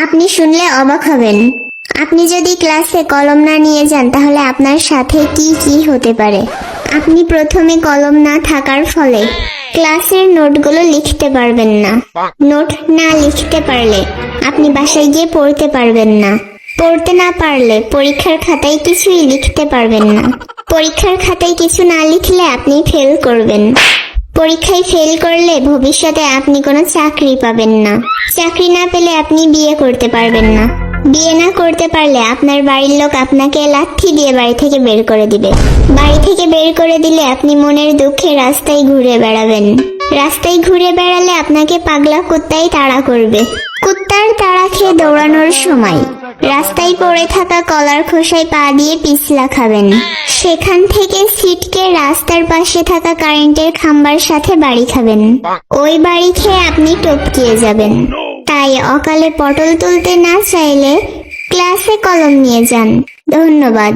আপনি শুনলে অবাক হবেন। আপনি যদি ক্লাসে কলম না নিয়ে যান তাহলে আপনার সাথে কি কি হতে পারে। আপনি প্রথমে কলম না থাকার ফলে ক্লাসের নোটগুলো লিখতে পারবেন না। নোট না লিখতে পারলে আপনি বাসায় গিয়ে পড়তে পারবেন না। পড়তে না পারলে পরীক্ষার খাতায় কিছুই লিখতে পারবেন না। পরীক্ষার খাতায় কিছু না লিখলে আপনি ফেল করবেন। পরীক্ষায় ফেল করলে ভবিষ্যতে আপনি কোনো চাকরি পাবেন না। চাকরি না পেলে আপনি বিয়ে করতে পারবেন না। বিয়ে না করতে পারলে আপনার বাড়ির লোক আপনাকে লাঠি দিয়ে বাড়ি থেকে বের করে দিবে। বাড়ি থেকে বের করে দিলে আপনি মনের দুঃখে রাস্তায় ঘুরে বেড়াবেন। রাস্তায় ঘুরে বেড়ালে আপনাকে পাগলা কুত্তাই তাড়া করবে। কুত্তার তাড়া খেয়ে দৌড়ানোর সময় রাস্তায় পড়ে থাকা কলার খোসায় পা দিয়ে পিছলা খাবেন। সেখান থেকে ছিটকে রাস্তার পাশে থাকা কারেন্টের খাম্বার সাথে বাড়ি খাবেন। ওই বাড়ি খেয়ে আপনি টপকিয়ে যাবেন। তাই অকালে পটল তুলতে না চাইলে ক্লাসে কলম নিয়ে যান। ধন্যবাদ।